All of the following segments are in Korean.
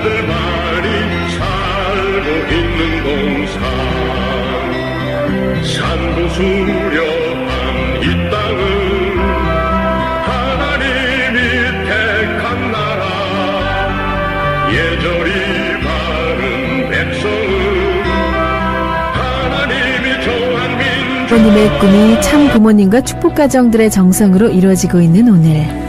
아들만이 살고 있는 동산 산고수려한 이 땅은 하나님이 택한 나라 예절이 바른 백성은 하나님이 정한 민족 부모님의 꿈이 참 부모님과 축복 가정들의 정성으로 이루어지고 있는 오늘.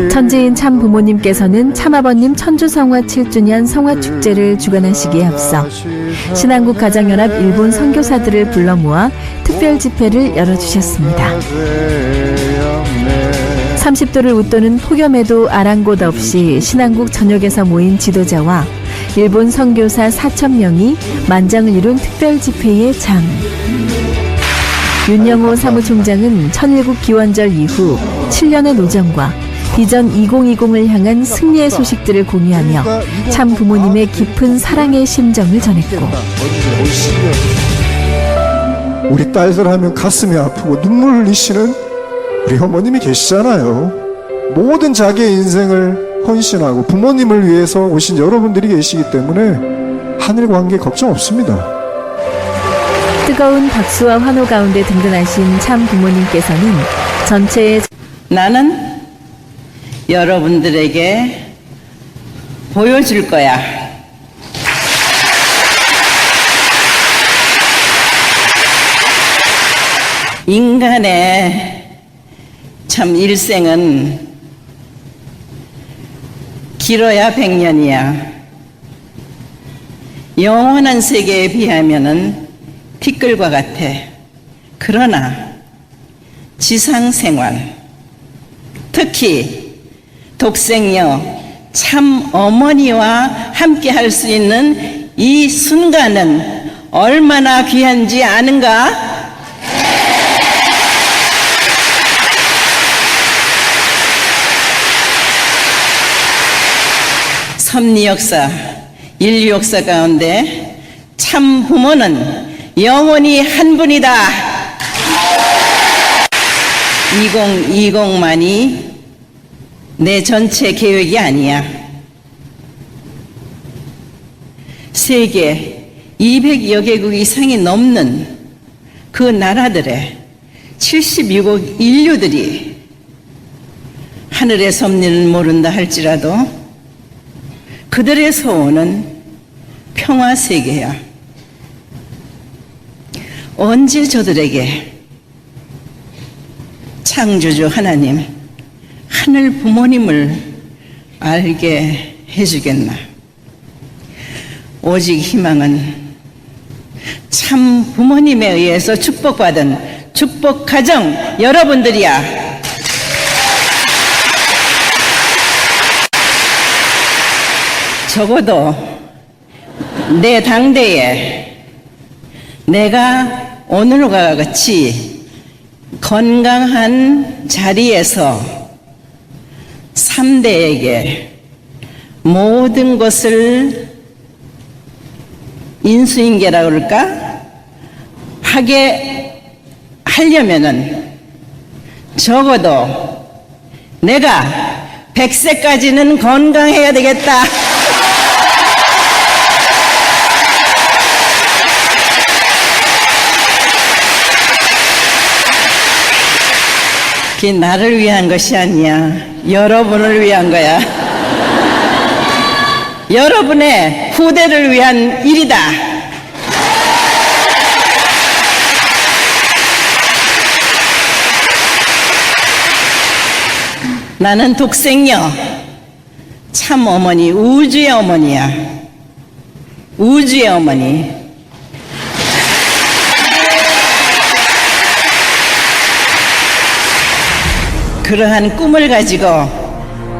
천지인 참 부모님께서는 참아버님 천주성화 7주년 성화축제를 주관하시기에 앞서 신한국 가정연합 일본 선교사들을 불러 모아 특별 집회를 열어주셨습니다. 30도를 웃도는 폭염에도 아랑곳 없이 신한국 전역에서 모인 지도자와 일본 선교사 4,000명이 만장을 이룬 특별 집회의 장. 윤영호 사무총장은 천일국 기원절 이후 7년의 노정과 비전 2020을 향한 승리의 소식들을 공유하며 참 부모님의 깊은 사랑의 심정을 전했고, 우리 딸들 하면 가슴이 아프고 눈물 흘리시는 우리 어머님이 계시잖아요. 모든 자기의 인생을 헌신하고 부모님을 위해서 오신 여러분들이 계시기 때문에 하늘 관계 걱정 없습니다. 뜨거운 박수와 환호 가운데 등단하신 참 부모님께서는 전체의 나는 여러분들에게 보여줄 거야. 인간의 참 일생은 길어야 100년이야. 영원한 세계에 비하면은 티끌과 같아. 그러나 지상생활, 특히 독생녀 참 어머니와 함께 할 수 있는 이 순간은 얼마나 귀한지 아는가? 섭리 역사, 인류 역사 가운데 참 부모는 영원히 한 분이다. 2020만이 내 전체 계획이 아니야. 세계 200여 개국 이상이 넘는 그 나라들의 76억 인류들이 하늘의 섭리를 모른다 할지라도 그들의 소원은 평화 세계야. 언제 저들에게 창조주 하나님, 하늘 부모님을 알게 해주겠나? 오직 희망은 참 부모님에 의해서 축복받은 축복 가정 여러분들이야. 적어도 내 당대에 내가 오늘과 같이 건강한 자리에서 3대에게 모든 것을 인수인계라 그럴까? 하게 하려면은 적어도 내가 100세까지는 건강해야 되겠다. 그게 나를 위한 것이 아니야. 여러분을 위한 거야. 여러분의 후대를 위한 일이다. 나는 독생녀, 참 어머니, 우주의 어머니야. 우주의 어머니. 그러한 꿈을 가지고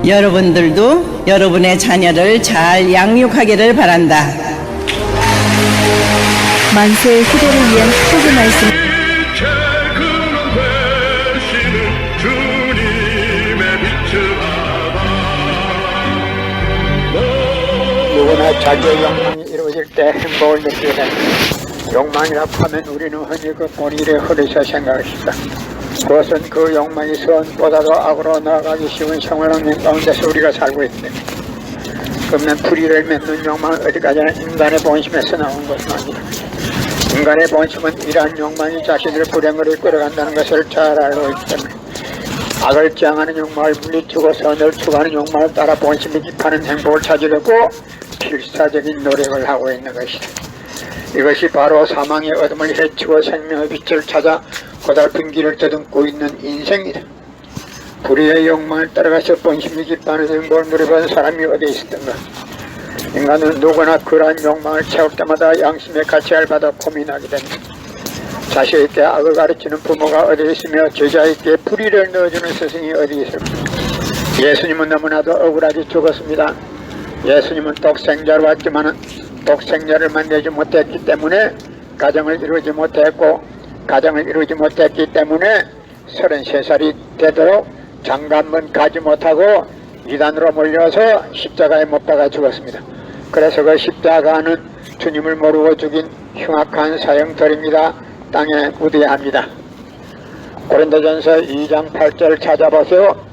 여러분들도 여러분의 자녀를 잘 양육하기를 바란다. 만세의 후대를 위한 축복의 말씀. 누구나 자기의 욕망이 이루어질 때 행복을 느끼는 욕망이라 하면 우리는 흔히 그 본일의 흐르셔 생각합시다. 그것은 그 욕망이 선보다도 악으로 나아가기 쉬운 생활 환경 가운데서 우리가 살고 있는데 그러면 불의를 맺는 욕망은 어디까지나 인간의 본심에서 나온 것은 아니다. 인간의 본심은 이러한 욕망이 자신을 불행으로 이끌어간다는 것을 잘 알고 있기 때문에 악을 지향하는 욕망을 물리치고 선을 추구하는 욕망을 따라 본심이 기파는 행복을 찾으려고 필사적인 노력을 하고 있는 것이다. 이것이 바로 사망의 어둠을 해치고 생명의 빛을 찾아 고달픈 길을 더듬고 있는 인생이다. 불의의 욕망을 따라가서 본심이 기뻐하는 행복을 누려본 사람이 어디 있었던가. 인간은 누구나 그러한 욕망을 채울 때마다 양심의 가치를 받아 고민하게 됩니다. 자식에게 악을 가르치는 부모가 어디 있으며 제자에게 불의를 넣어주는 스승이 어디 있을까. 예수님은 너무나도 억울하게 죽었습니다. 예수님은 독생자로 왔지만 독생자를 만나지 못했기 때문에 가정을 이루지 못했고, 가정을 이루지 못했기 때문에 33살이 되도록 장관문 가지 못하고 이단으로 몰려서 십자가에 못 박아 죽었습니다. 그래서 그 십자가는 주님을 모르고 죽인 흉악한 사형들입니다. 땅에 묻어야 고린도전서 2장 8절 찾아보세요.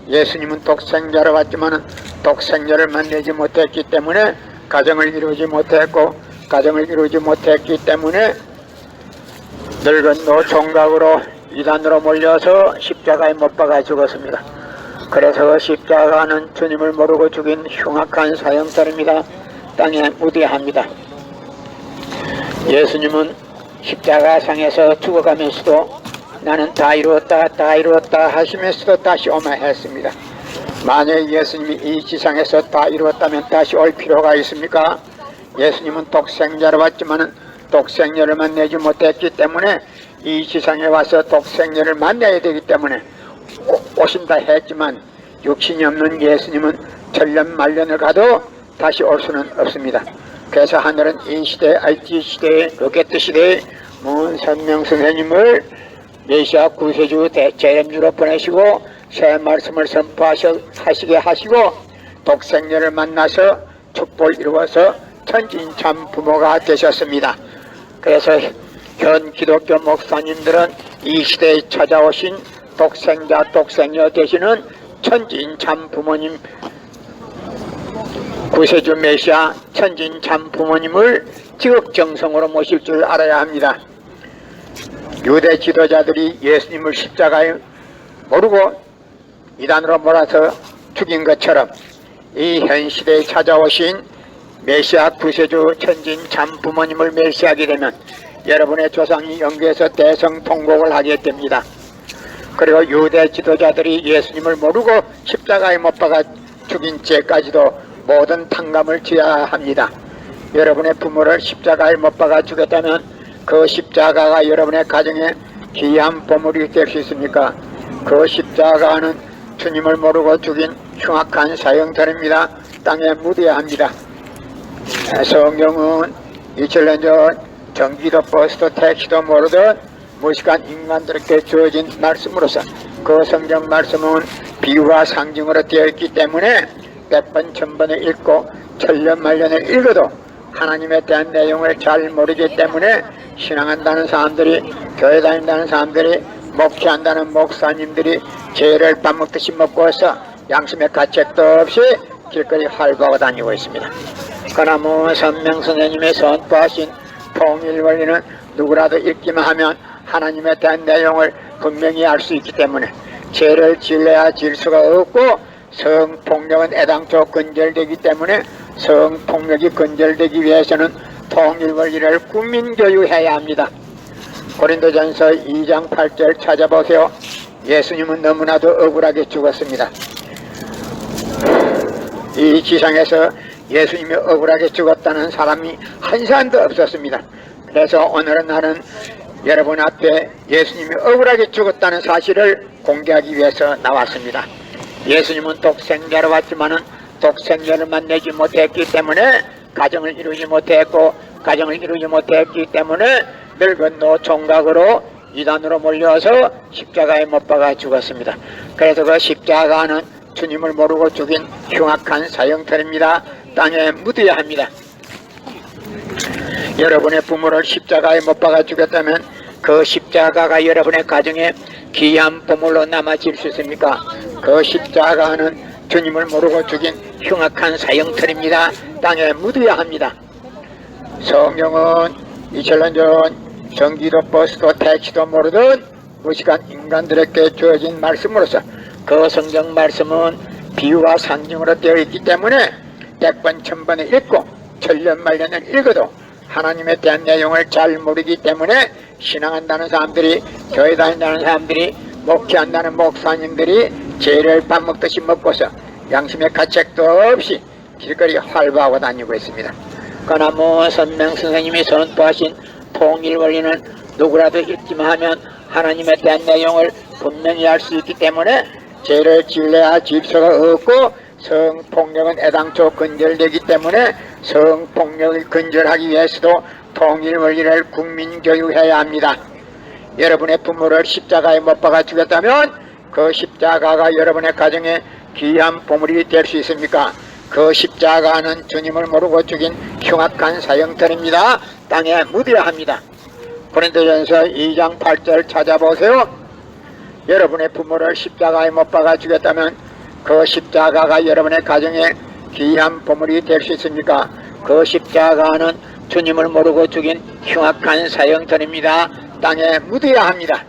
예수님은 독생자로 왔지만 독생자를 만나지 못했기 때문에 가정을 이루지 못했고, 가정을 이루지 못했기 때문에 늙은 노 총각으로 이단으로 몰려서 십자가에 못 박아 죽었습니다. 그래서 그 십자가는 주님을 모르고 죽인 흉악한 사형살입니다. 땅에 묻어야 합니다. 예수님은 십자가상에서 죽어가면서도 나는 다 이루었다 하시면서도 다시 오마 했습니다. 만약 예수님이 이 지상에서 다 이루었다면 다시 올 필요가 있습니까? 예수님은 독생자로 왔지만 독생자를 만나지 못했기 때문에 이 지상에 와서 독생자를 만나야 되기 때문에 오신다 했지만 육신이 없는 예수님은 천년 만년을 가도 다시 올 수는 없습니다. 그래서 하늘은 이 시대, IT 시대, 로켓 시대에 먼 선명 선생님을 메시아 구세주 재림주로 보내시고 새 말씀을 선포하시게 하시고 독생자를 만나서 축복을 이루어서 천진참 부모가 되셨습니다. 그래서 현 기독교 목사님들은 이 시대에 찾아오신 독생자 되시는 천진참 부모님, 구세주 메시아 천진참 부모님을 지극정성으로 모실 줄 알아야 합니다. 유대 지도자들이 예수님을 십자가에 모르고 이단으로 몰아서 죽인 것처럼 이 현 시대에 찾아오신 메시아 구세주 천진참 부모님을 멸시하게 되면 여러분의 조상이 영계에서 대성통곡을 하게 됩니다. 그리고 유대 지도자들이 예수님을 모르고 십자가에 못 박아 죽인 죄까지도 모든 탕감을 지어야 합니다. 여러분의 부모를 십자가에 못 박아 죽였다면 그 십자가가 여러분의 가정에 귀한 보물이 될 수 있습니까? 그 십자가는 주님을 모르고 죽인 흉악한 사형들입니다. 땅에 묻어야 합니다. 성경은 2000년 전 전기도 버스도 택시도 모르던 무식한 인간들에게 주어진 말씀으로서 그 성경 말씀은 비유와 상징으로 되어 있기 때문에 100번 1000번을 읽고 천년 만년을 읽어도 하나님에 대한 내용을 잘 모르기 때문에 신앙한다는 사람들이, 교회 다닌다는 사람들이, 목회한다는 목사님들이 죄를 밥 먹듯이 먹고서 양심의 가책도 없이 길거리 활보하고 다니고 있습니다. 그러나 뭐 선명 선생님의 선포하신 통일 원리는 누구라도 읽기만 하면 하나님에 대한 내용을 분명히 알 수 있기 때문에 죄를 지어야 지을 수가 없고 성폭력은 애당초 근절되기 때문에 성폭력이 근절되기 위해서는 통일 원리를 국민교육해야 합니다. 고린도전서 2장 8절 찾아보세요. 예수님은 너무나도 억울하게 죽었습니다. 이 지상에서 예수님이 억울하게 죽었다는 사람이 한 사람도 없었습니다. 그래서 오늘은 나는 여러분 앞에 예수님이 억울하게 죽었다는 사실을 공개하기 위해서 나왔습니다. 예수님은 독생자로 왔지만은 독생자를 만나지 못했기 때문에 가정을 이루지 못했고, 가정을 이루지 못했기 때문에 늙은 노 총각으로 이단으로 몰려서 십자가에 못 박아 죽었습니다. 그래서 그 십자가는 주님을 모르고 죽인 흉악한 사형터입니다. 땅에 묻어야 합니다. 여러분의 부모를 십자가에 못 박아 죽였다면 그 십자가가 여러분의 가정에 귀한 보물로 남아질 수 있습니까? 그 십자가는 주님을 모르고 죽인 흉악한 사형터입니다. 땅에 묻어야 합니다. 성경은 2000년 전 전기도 버스도 택시도 모르던 무식한 인간들에게 주어진 말씀으로서 그 성경 말씀은 비유와 상징으로 되어 있기 때문에 100번 1000번을 읽고 천년만년을 읽어도 하나님에 대한 내용을 잘 모르기 때문에 신앙한다는 사람들이, 교회 다닌다는 사람들이, 목회한다는 목사님들이 죄를 밥 먹듯이 먹고서 양심의 가책도 없이 길거리 활보하고 다니고 있습니다. 그러나 선명 선생님이 선포하신 통일 원리는 누구라도 읽기만 하면 하나님에 대한 내용을 분명히 알 수 있기 때문에 죄를 지으려야 질서가 없고 성폭력은 애당초 근절되기 때문에 성폭력을 근절하기 위해서도 통일 원리를 국민교육해야 합니다. 여러분의 부모를 십자가에 못 박아 죽였다면 그 십자가가 여러분의 가정에 귀한 보물이 될 수 있습니까? 그 십자가는 주님을 모르고 죽인 흉악한 사형터입니다. 땅에 묻어야 합니다. 고린도전서 2장 8절 찾아보세요. 여러분의 부모를 십자가에 못 박아 죽였다면 그 십자가가 여러분의 가정에 귀한 보물이 될 수 있습니까? 그 십자가는 주님을 모르고 죽인 흉악한 사형터입니다. 땅에 묻어야 합니다.